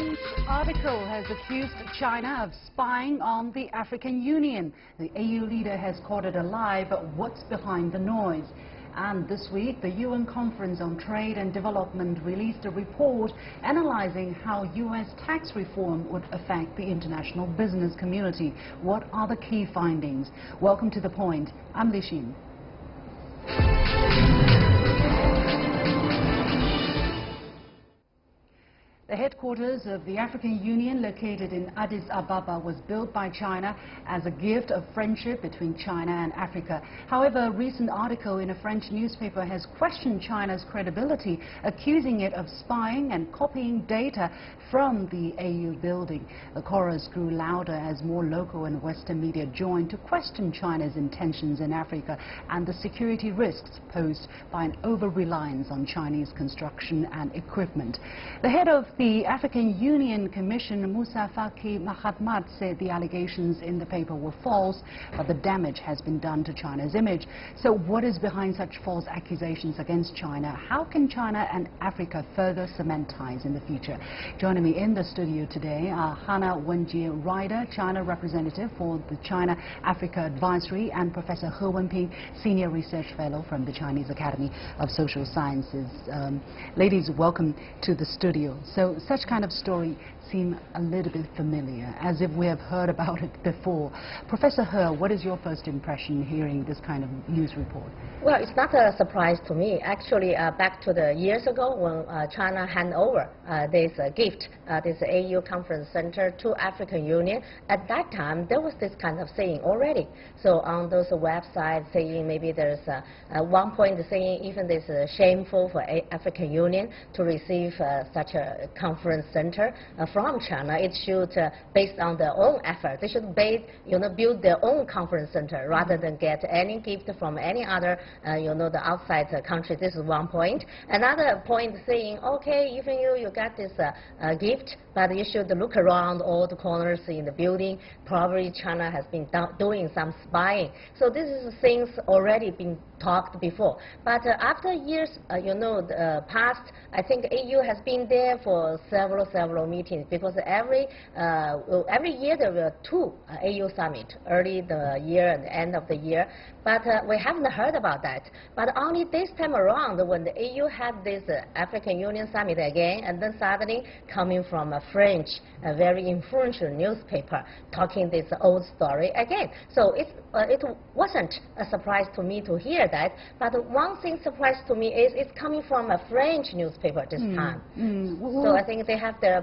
French article has accused China of spying on the African Union. The AU leader has called it a lie, but what's behind the noise? And this week, the UN Conference on Trade and Development released a report analyzing how U.S. tax reform would affect the international business community. What are the key findings? Welcome to The Point. I'm Li Xin. The headquarters of the African Union, located in Addis Ababa, was built by China as a gift of friendship between China and Africa. However, a recent article in a French newspaper has questioned China's credibility, accusing it of spying and copying data from the AU building. The chorus grew louder as more local and Western media joined to question China's intentions in Africa and the security risks posed by an over-reliance on Chinese construction and equipment. The head of the African Union Commission, Moussa Faki Mahamat, said the allegations in the paper were false, but the damage has been done to China's image. So what is behind such false accusations against China? How can China and Africa further cement ties in the future? Joining me in the studio today are Wanjie Ryder, China representative for the China-Africa Advisory, and Professor He Wenping, Senior Research Fellow from the Chinese Academy of Social Sciences. Ladies, welcome to the studio. So such kind of story seem a little bit familiar, as if we have heard about it before. Professor He, what is your first impression hearing this kind of news report? Well, it's not a surprise to me. Actually, back to the years ago when China handed over this gift, this AU conference center to African Union, at that time there was this kind of saying already. So on those websites saying maybe there's one point saying even this is shameful for African Union to receive such a conference center from China. It should, based on their own effort, they should build their own conference center rather than get any gift from any other, the outside country. This is one point. Another point saying, okay, even you got this gift, but you should look around all the corners in the building. Probably China has been doing some spying. So this is things already been talked before. But after years, passed, I think AU has been there for several meetings, because every year there were two AU summit, early the year and the end of the year. But we haven't heard about that. But only this time around, when the AU had this African Union summit again, and then suddenly coming from a French, a very influential newspaper, talking this old story again. So it wasn't a surprise to me to hear that. But one thing surprised to me is it's coming from a French newspaper this time. So I think they have their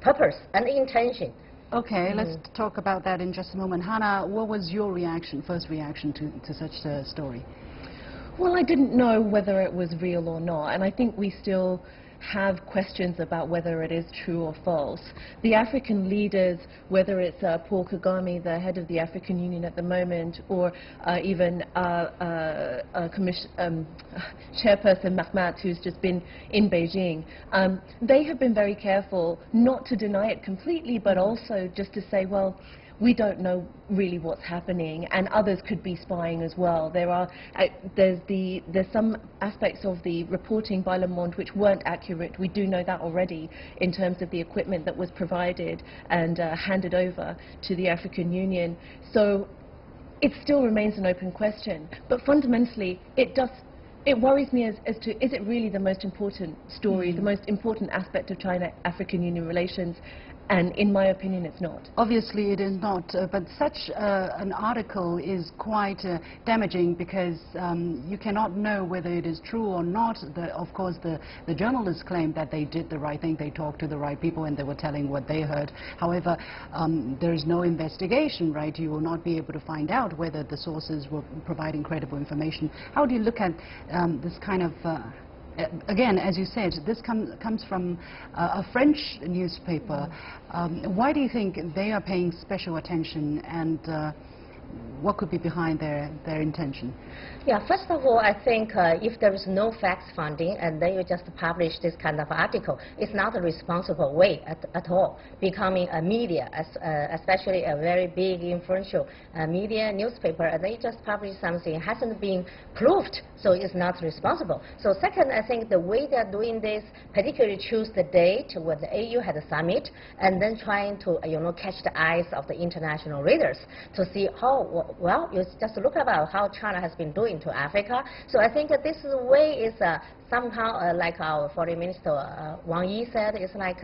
purpose and intention. Okay, let's talk about that in just a moment. Hannah, what was your first reaction to such a story? Well, I didn't know whether it was real or not, and I think we still have questions about whether it is true or false. The African leaders, whether it's Paul Kagame, the head of the African Union at the moment, or even Chairperson Mahamat, who's just been in Beijing, they have been very careful not to deny it completely, but also just to say, well, we don't know really what's happening, and others could be spying as well. There's some aspects of the reporting by Le Monde which weren't accurate. We do know that already in terms of the equipment that was provided and handed over to the African Union. So it still remains an open question. But fundamentally, it worries me as to, is it really the most important story, the most important aspect of China-African Union relations? And in my opinion, it's not. Obviously, it is not. But such an article is quite damaging, because you cannot know whether it is true or not. Of course, the journalists claim that they did the right thing. They talked to the right people and they were telling what they heard. However, there is no investigation, right? You will not be able to find out whether the sources were providing credible information. How do you look at this kind of... Again, as you said, this comes from a French newspaper. Why do you think they are paying special attention, and what could be behind their intention? Yeah, first of all, I think if there is no fact funding and then you just publish this kind of article, it's not a responsible way at all. Becoming a media, especially a very big, influential media newspaper, and they just publish something hasn't been proved, so it's not responsible. So second, I think the way they're doing this, particularly choose the date when the AU had a summit, and then trying to catch the eyes of the international readers to see how, well, you just look about how China has been doing to Africa. So I think that this way is somehow like our Foreign Minister Wanjie said, it's like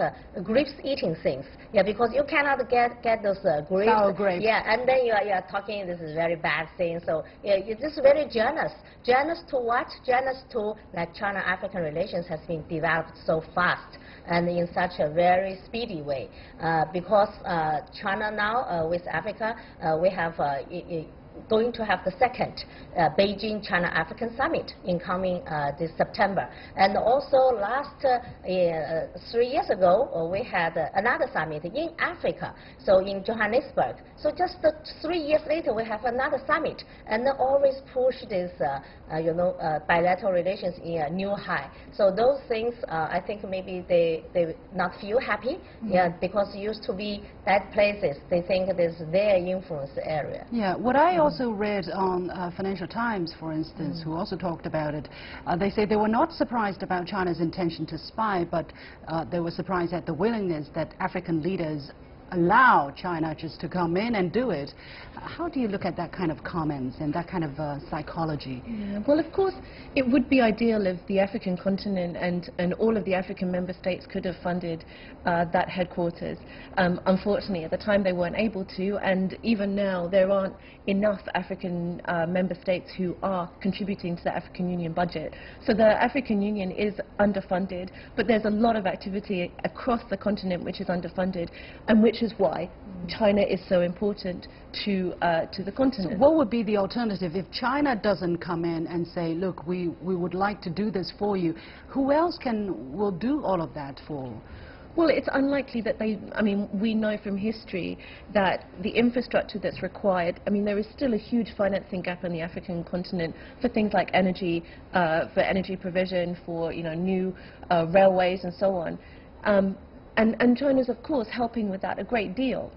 grapes eating things. Yeah, because you cannot get those grapes. Sour grapes. Yeah, and then you are talking this is very bad thing. So yeah, you're just very jealous. Jealous to what? Jealous to like China-African relations has been developed so fast and in such a very speedy way. Because China now with Africa, we have going to have the second Beijing China-African Summit in coming this September. And also last 3 years ago, we had another summit in Africa, so in Johannesburg. So just 3 years later, we have another summit, and always push this bilateral relations in a new high. So those things, I think maybe they not feel happy, yeah, because it used to be bad places. They think it is their influence area. Yeah, what I also read on Financial Times, for instance, who also talked about it, they say they were not surprised about China's intention to spy, but they were surprised at the willingness that African leaders allow China just to come in and do it. How do you look at that kind of comments and that kind of psychology? Yeah, well, of course, it would be ideal if the African continent and all of the African member states could have funded that headquarters. Unfortunately, at the time they weren't able to, and even now there aren't enough African member states who are contributing to the African Union budget. So the African Union is underfunded, but there's a lot of activity across the continent which is underfunded, and which is why China is so important to the continent. So what would be the alternative if China doesn't come in and say, look, we would like to do this for you? Who else will do all of that for? Well, it's unlikely that we know from history that the infrastructure that's required, there is still a huge financing gap on the African continent for things like energy, for energy provision, for, new railways and so on. And China's, of course, helping with that a great deal.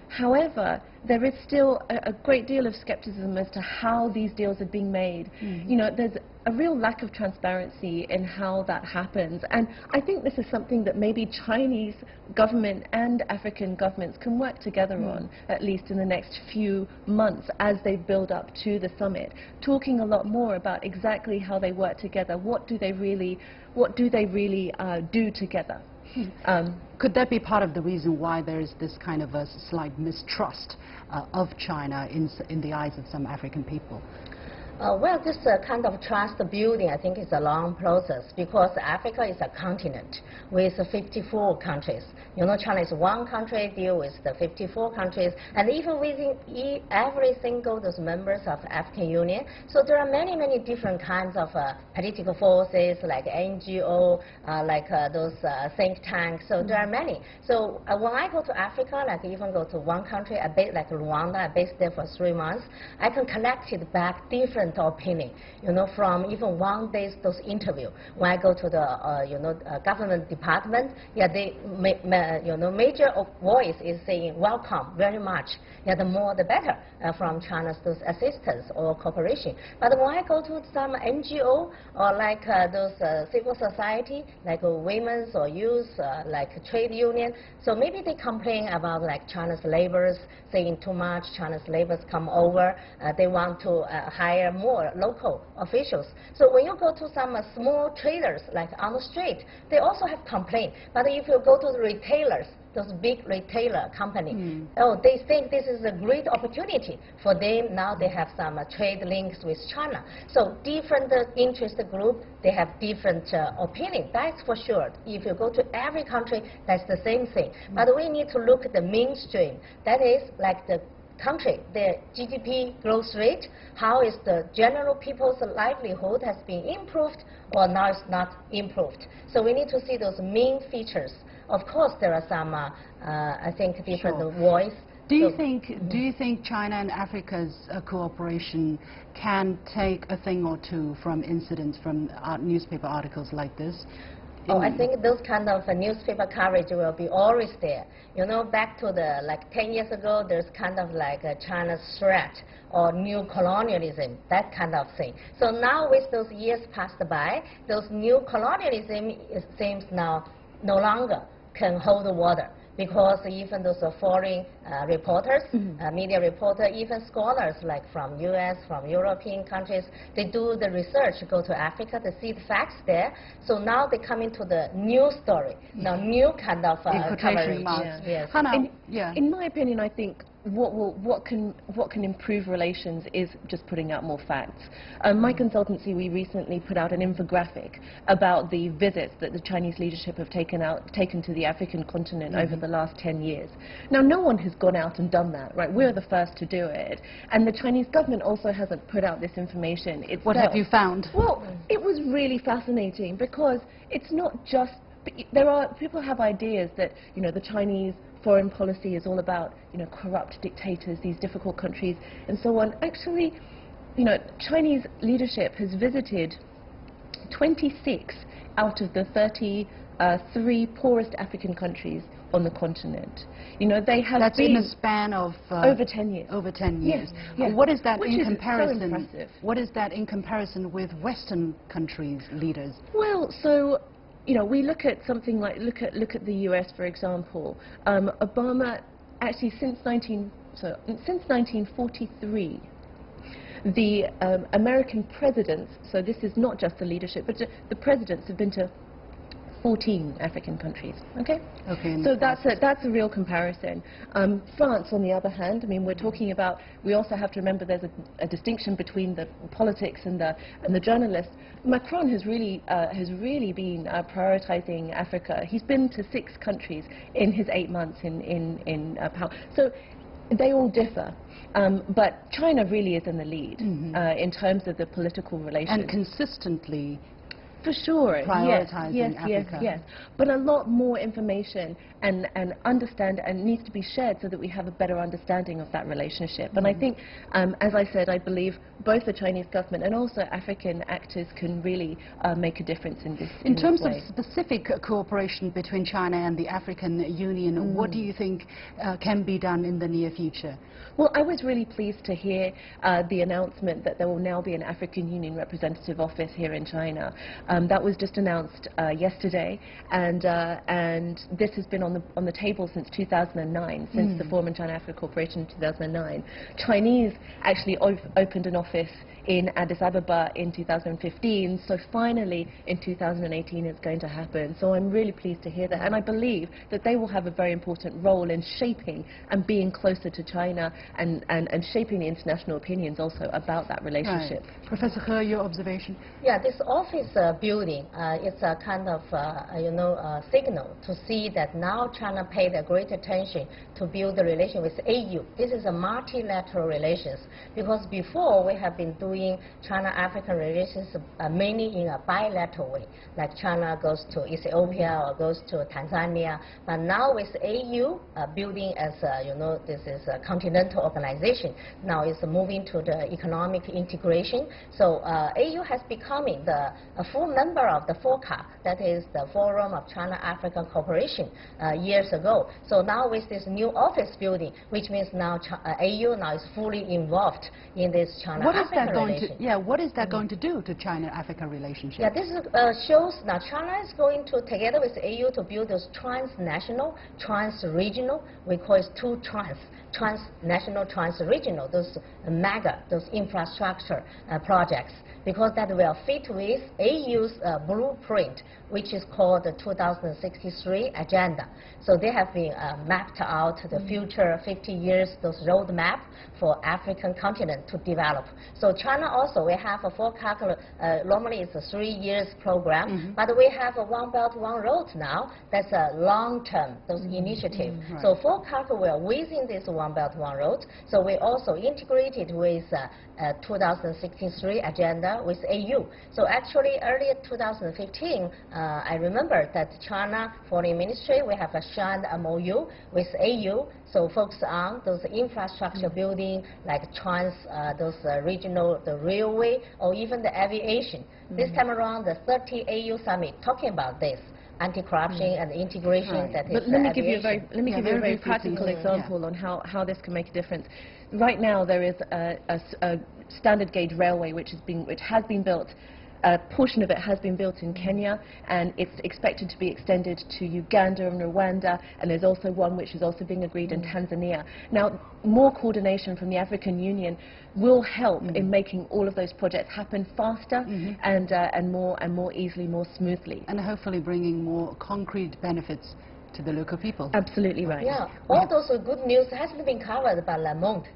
However, there is still a great deal of skepticism as to how these deals are being made. There's a real lack of transparency in how that happens. And I think this is something that maybe Chinese government and African governments can work together on, at least in the next few months as they build up to the summit, talking a lot more about exactly how they work together. What do they really do together? Could that be part of the reason why there is this kind of a slight mistrust of China in the eyes of some African people? Well, this kind of trust building, I think, is a long process because Africa is a continent with 54 countries. China is one country, deal with the 54 countries, and even within every single those members of African Union. So there are many, many different kinds of political forces, like NGO, like those think tanks. So there are many. So when I go to Africa, like even go to one country, like Rwanda, I based there for 3 months, I can collect it back different opinion, from even one day's those interview. When I go to the government department, yeah, they major voice is saying welcome very much. Yeah, the more the better from China's those assistance or cooperation. But when I go to some NGO or like those civil society, like women's or youth, like trade union, so maybe they complain about like China's laborers saying too much. China's laborers come over, they want to hire more local officials. So when you go to some small traders like on the street, they also have complaint. But if you go to the retailers, those big retailer company, they think this is a great opportunity for them. Now they have some trade links with China. So different interest group, they have different opinion. That's for sure. If you go to every country, that's the same thing. But we need to look at the mainstream. That is like the country, the GDP growth rate, how is the general people's livelihood has been improved or now it's not improved. So we need to see those main features. Of course, there are some, I think, different voice Do you think China and Africa's cooperation can take a thing or two from incidents, from newspaper articles like this? Oh, I think those kind of newspaper coverage will be always there. You know, back to the, like 10 years ago, there's kind of like a China's threat or new colonialism, that kind of thing. So now with those years passed by, those new colonialism, it seems now no longer can hold the water. Because even those foreign reporters, media reporters, even scholars like from US, from European countries, they do the research, go to Africa to see the facts there. So now they come into the new story, now new kind of coverage. Yes. In my opinion, I think what can improve relations is just putting out more facts. My consultancy, we recently put out an infographic about the visits that the Chinese leadership have taken to the African continent over the last 10 years. Now, no one has gone out and done that, right? We're the first to do it, and the Chinese government also hasn't put out this information itself. What have you found? Well, it was really fascinating because it's not just people have ideas that, you know, the Chinese foreign policy is all about, you know, corrupt dictators, these difficult countries, and so on. Actually, you know, Chinese leadership has visited 26 out of the 33 poorest African countries on the continent. You know, they have That's in a span of over 10 years. Over 10 years. Yes. What is that Which in is comparison? so impressive. What is that in comparison with Western countries' leaders? Well, so, you know, we look at something like, look at the US, for example. Obama, actually since 1943, the American presidents, so this is not just the leadership, but the presidents have been to 14 African countries. Okay. Okay. So that's a real comparison. France, on the other hand, I mean, we're talking about. We also have to remember there's a distinction between the politics and the journalists. Macron has really been prioritizing Africa. He's been to 6 countries in his 8 months in power. So they all differ. But China really is in the lead in terms of the political relations. And consistently. For sure, prioritizing Africa. Yes. But a lot more information and needs to be shared so that we have a better understanding of that relationship. And I think, as I said, I believe both the Chinese government and also African actors can really make a difference in this. In terms of specific cooperation between China and the African Union, what do you think can be done in the near future? Well, I was really pleased to hear the announcement that there will now be an African Union representative office here in China. That was just announced yesterday, and this has been on the table since 2009, since the former China-Africa Cooperation in 2009. Chinese actually opened an office in Addis Ababa in 2015, so finally in 2018 it's going to happen. So I'm really pleased to hear that, and I believe that they will have a very important role in shaping and being closer to China and shaping the international opinions also about that relationship. Right. Professor He, your observation? Yeah, this office building, it's a kind of, signal to see that now China paid a great attention to build the relation with AU. This is a multilateral relations, because before we have been doing China-African relations mainly in a bilateral way, like China goes to Ethiopia or goes to Tanzania. But now with AU building as this is a continental organization, now it's moving to the economic integration. So AU has becoming a full member of the FOCAC, that is the Forum of China-African Cooperation, years ago. So now with this new office building, which means now AU now is fully involved in this China-African relation. What is that going to do to China-Africa relationship? Yeah, this shows now China is going to, together with AU, to build those transnational, trans-regional, we call it two transnational, trans-regional, those mega, those infrastructure projects, because that will fit with AU's blueprint, which is called the 2063 agenda. So they have been mapped out the future 50 years, those roadmap for African continent to develop. So China also, we have a FOCAC, normally it's a 3 years program, but we have a One Belt, One Road now. That's a long-term, those initiative. Right. So FOCAC will within this One Belt, One Road. So we also integrated with 2063 agenda with AU. So actually earlier year 2015, I remember that China Foreign Ministry, we have a Zhan MOU with AU, so focus on those infrastructure building like those regional, the railway, or even the aviation. This time around, the 30 AU summit talking about this. Anti-corruption and integration that is But let me give you a very practical example on how this can make a difference. Right now there is a standard gauge railway which has been built. A portion of it has been built in Kenya, and it's expected to be extended to Uganda and Rwanda, and there's also one which is also being agreed in Tanzania. Now, more coordination from the African Union will help in making all of those projects happen faster and more easily, more smoothly. And hopefully bringing more concrete benefits to the local people. Absolutely right. Yeah, all those good news hasn't been covered by Monde.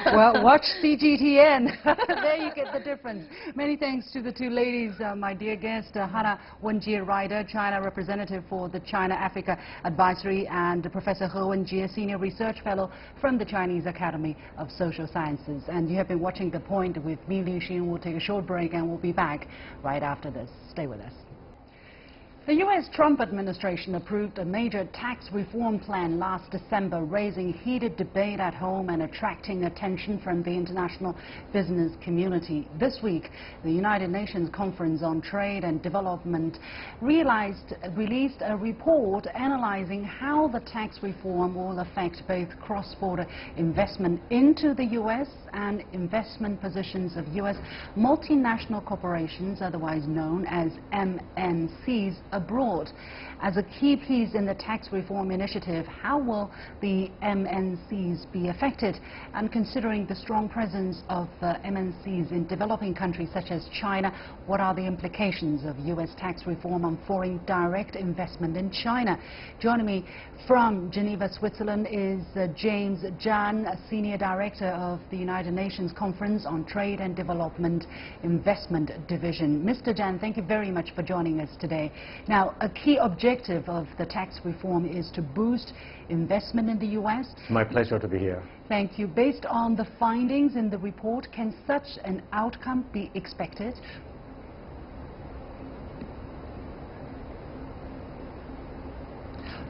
Well, watch CGTN. There you get the difference. Many thanks to the two ladies, my dear guest, Wanjie Ryder, China representative for the China-Africa Advisory, and Professor He Wenping, Senior Research Fellow from the Chinese Academy of Social Sciences. And you have been watching The Point with me, Liu Xin. We'll take a short break and we'll be back right after this. Stay with us. The U.S. Trump administration approved a major tax reform plan last December, raising heated debate at home and attracting attention from the international business community. This week, the United Nations Conference on Trade and Development released a report analyzing how the tax reform will affect both cross-border investment into the U.S. and investment positions of U.S. multinational corporations, otherwise known as MNCs, abroad. As a key piece in the tax reform initiative, how will the MNCs be affected? And considering the strong presence of MNCs in developing countries such as China, what are the implications of U.S. tax reform on foreign direct investment in China? Joining me from Geneva, Switzerland is James Zhan, Senior Director of the United Nations Conference on Trade and Development Investment Division. Mr. Zhan, thank you very much for joining us today. Now, a key objective of the tax reform is to boost investment in the U.S. My pleasure to be here. Thank you. Based on the findings in the report, can such an outcome be expected?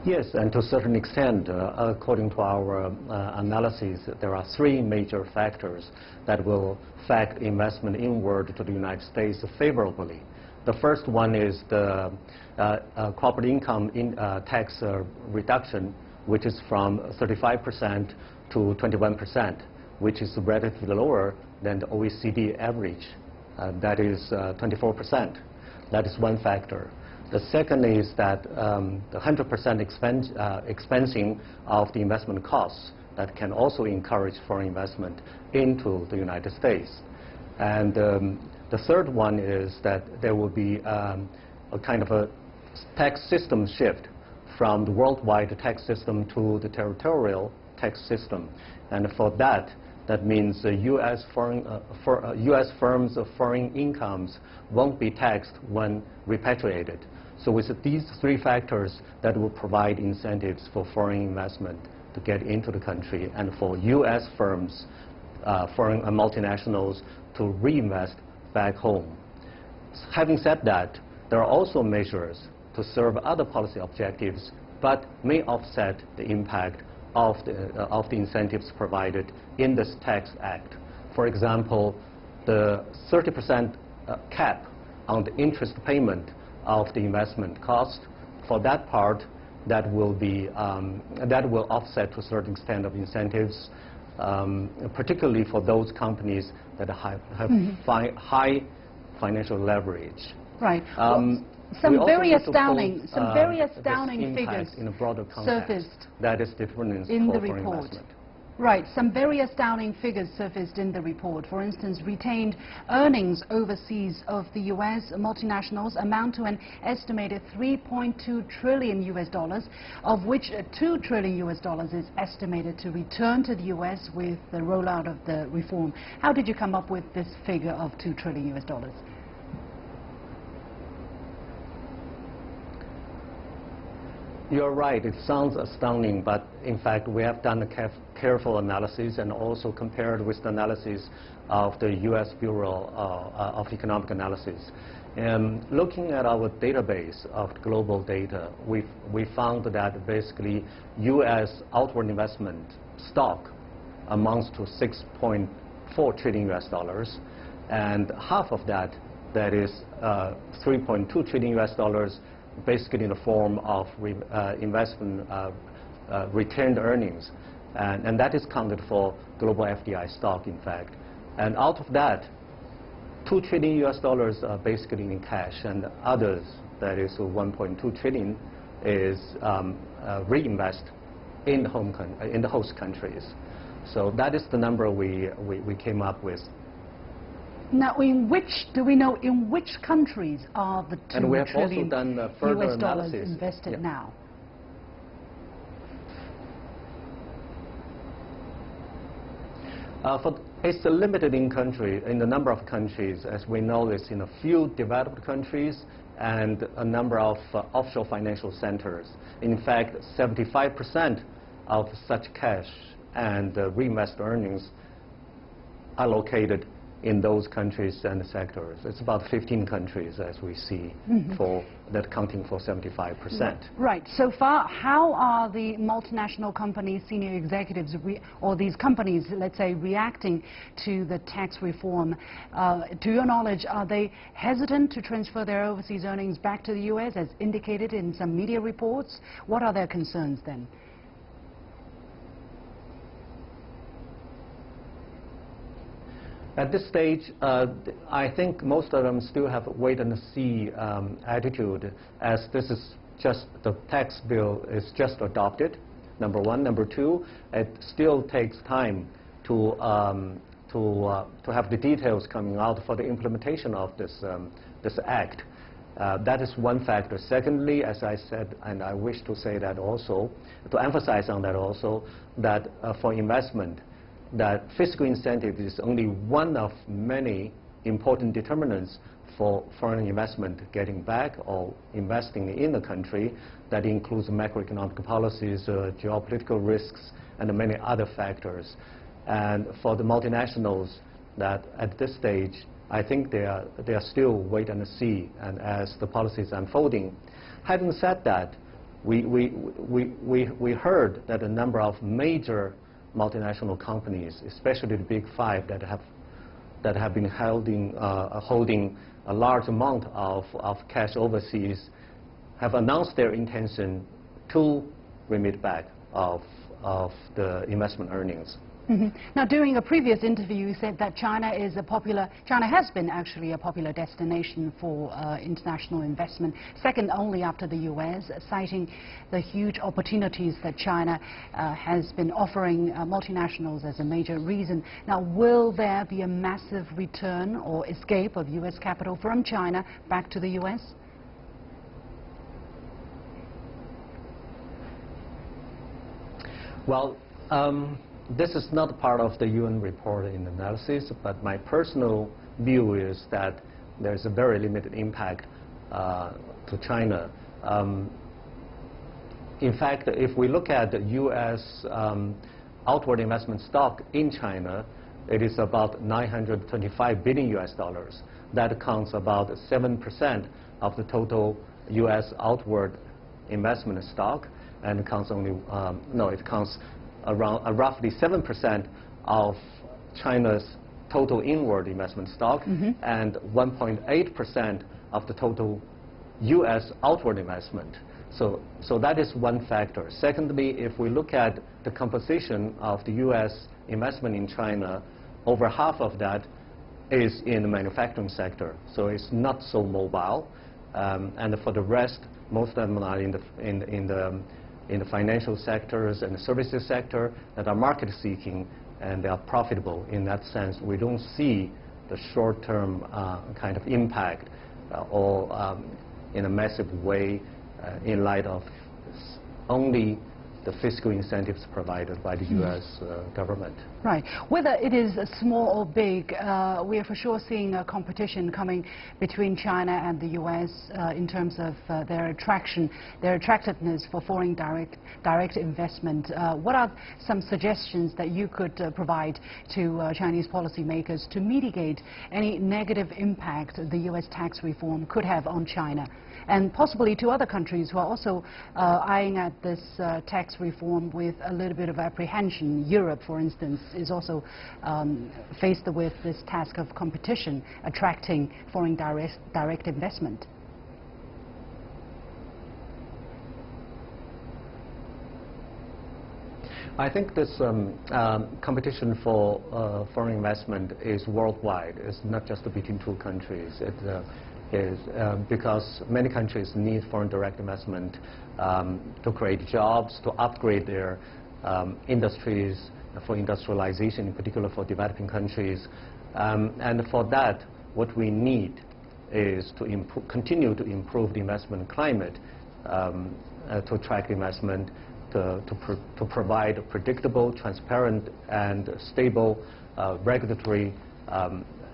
Yes, and to a certain extent, according to our analysis, there are three major factors that will affect investment inward to the United States favorably. The first one is the corporate income tax reduction, which is from 35% to 21%, which is relatively lower than the OECD average. That is 24%. That is one factor. The second is that the 100% expensing of the investment costs that can also encourage foreign investment into the United States. And the third one is that there will be a kind of a tax system shift from the worldwide tax system to the territorial tax system. And for that, that means U.S. firms of foreign incomes won't be taxed when repatriated. So with these three factors, that will provide incentives for foreign investment to get into the country, and for U.S. firms, foreign multinationals, to reinvest back home. Having said that, there are also measures to serve other policy objectives, but may offset the impact of the incentives provided in this tax act. For example, the 30% cap on the interest payment of the investment cost, for that part, that will offset to a certain extent of incentives, particularly for those companies that have high financial leverage. Right. Some very astounding figures in a broader context surfaced that is different in the foreign report. investment. Right, some very astounding figures surfaced in the report. For instance, retained earnings overseas of the U.S. multinationals amount to an estimated $3.2 trillion, of which $2 trillion is estimated to return to the U.S. with the rollout of the reform. How did you come up with this figure of $2 trillion? You're right. It sounds astounding, but in fact, we have done a careful analysis and also compared with the analysis of the U.S. Bureau of Economic Analysis. And looking at our database of global data, we found that basically U.S. outward investment stock amounts to $6.4 trillion US dollars, and half of that, that is $3.2 trillion US dollars, basically in the form of investment retained earnings, and that is counted for global FDI stock, in fact. And out of that, $2 trillion US dollars are basically in cash, and others, that is 1.2 trillion, is reinvest in the host countries. So that is the number we came up with. Now, do we know in which countries are the $2 and we have trillion also done further US dollars analysis. invested Yeah. now? It's limited in the number of countries. As we know, it's in a few developed countries and a number of offshore financial centers. In fact, 75% of such cash and reinvest earnings are located in those countries and sectors. It's about 15 countries, as we see, that accounting for 75%. Right. So far, how are the multinational companies, senior executives, or these companies, let's say, reacting to the tax reform? To your knowledge, are they hesitant to transfer their overseas earnings back to the U.S., as indicated in some media reports? What are their concerns then? At this stage, I think most of them still have a wait-and-see attitude, as this is just, the tax bill is just adopted, number one. Number two, it still takes time to have the details coming out for the implementation of this act. That is one factor. Secondly, as I said, and I wish to say that also, to emphasize on that also, that for investment, that fiscal incentive is only one of many important determinants for foreign investment getting back or investing in the country. That includes macroeconomic policies, geopolitical risks, and many other factors. And for the multinationals, that at this stage, I think they are still wait and see, and as the policy is unfolding. Having said that, we heard that a number of major multinational companies, especially the big five that have been holding a large amount of cash overseas, have announced their intention to remit back of the investment earnings. Now, during a previous interview, you said that China has been actually a popular destination for international investment, second only after the U.S., citing the huge opportunities that China has been offering multinationals as a major reason. Now, will there be a massive return or escape of U.S. capital from China back to the U.S.? Well, this is not part of the UN report in analysis, but my personal view is that there's a very limited impact to China. In fact, if we look at the U.S. outward investment stock in China, it is about $925 billion US dollars. That accounts about 7% of the total U.S. outward investment stock, and it counts it counts around roughly 7% of China's total inward investment stock, and 1.8% of the total U.S. outward investment. So that is one factor. Secondly, if we look at the composition of the U.S. investment in China, over half of that is in the manufacturing sector, so it's not so mobile. And for the rest, most of them are in the financial sectors and the services sector that are market seeking, and they are profitable. In that sense, we don't see the short-term kind of impact or in a massive way in light of only the fiscal incentives provided by the U.S. Government. Right. Whether it is small or big, we are for sure seeing a competition coming between China and the U.S. In terms of their attractiveness for foreign direct investment. What are some suggestions that you could provide to Chinese policymakers to mitigate any negative impact the U.S. tax reform could have on China? And possibly to other countries who are also eyeing at this tax reform with a little bit of apprehension. Europe, for instance, is also faced with this task of competition, attracting foreign direct investment. I think this competition for foreign investment is worldwide. It's not just between two countries. It is because many countries need foreign direct investment to create jobs, to upgrade their industries, for industrialization, in particular for developing countries. And for that, what we need is to continue to improve the investment climate to attract investment, to provide a predictable, transparent, and stable regulatory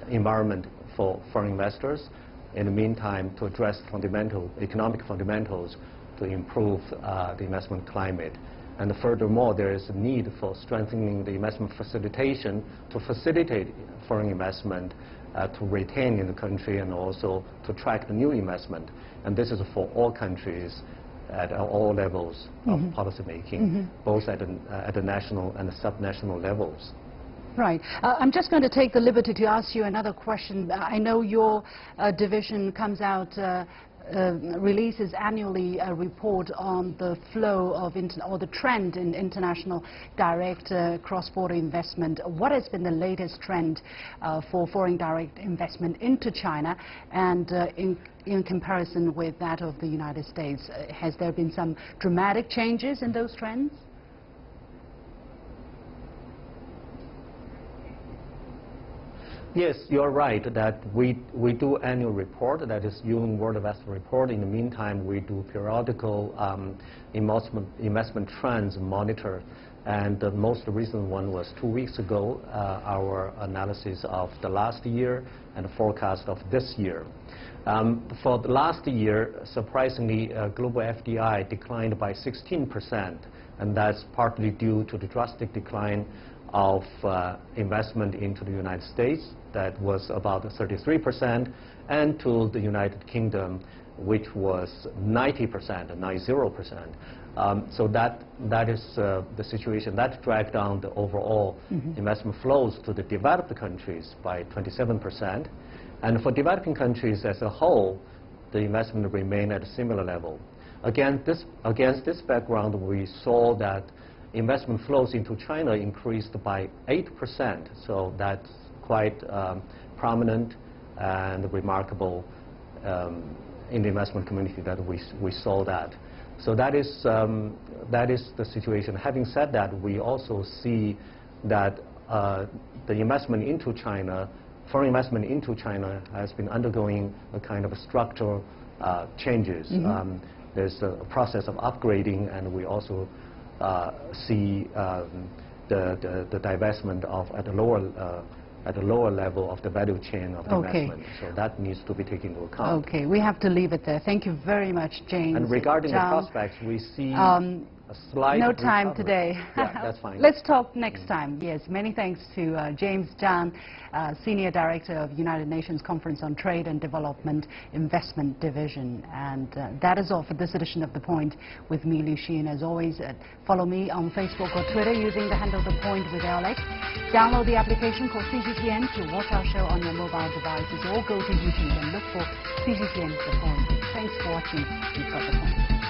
environment for foreign investors. In the meantime, to address economic fundamentals to improve the investment climate. And furthermore, there is a need for strengthening the investment facilitation to facilitate foreign investment, to retain in the country, and also to attract new investment. And this is for all countries at all levels of policy making, both at the national and the subnational levels. Right. I'm just going to take the liberty to ask you another question. I know your division comes out, releases annually a report on the flow of or the trend in international direct cross-border investment. What has been the latest trend for foreign direct investment into China, and in comparison with that of the United States? Has there been some dramatic changes in those trends? Yes, you're right that we do annual report, that is UN World Investment Report. In the meantime, we do periodical investment trends monitor. And the most recent one was 2 weeks ago, our analysis of the last year and the forecast of this year. For the last year, surprisingly, global FDI declined by 16%, and that's partly due to the drastic decline of investment into the United States, that was about 33%, and to the United Kingdom, which was 90%, 90%. So that is the situation. That dragged down the overall investment flows to the developed countries by 27%. And for developing countries as a whole, the investment remained at a similar level. Against this background, we saw that investment flows into China increased by 8%. So that's quite prominent and remarkable in the investment community that we saw that. So that is the situation. Having said that, we also see that the investment into China, foreign investment into China, has been undergoing a kind of structural changes. There's a process of upgrading, and we also see the divestment of at a lower level of the value chain of the investment. So that needs to be taken into account. Okay, we have to leave it there. Thank you very much, James. And regarding Zhan, the prospects, we see a slight no time recovery. today. Yeah, that's fine. Let's talk next time. Yes, many thanks to James Zhan, Senior Director of United Nations Conference on Trade and Development Investment Division. And that is all for this edition of The Point with me, Liu Xin. As always, follow me on Facebook or Twitter using the handle The Point with Alex. Download the application called CGTN to watch our show on your mobile devices, or go to YouTube and look for CGTN The Point. Thanks for watching. You've got The Point.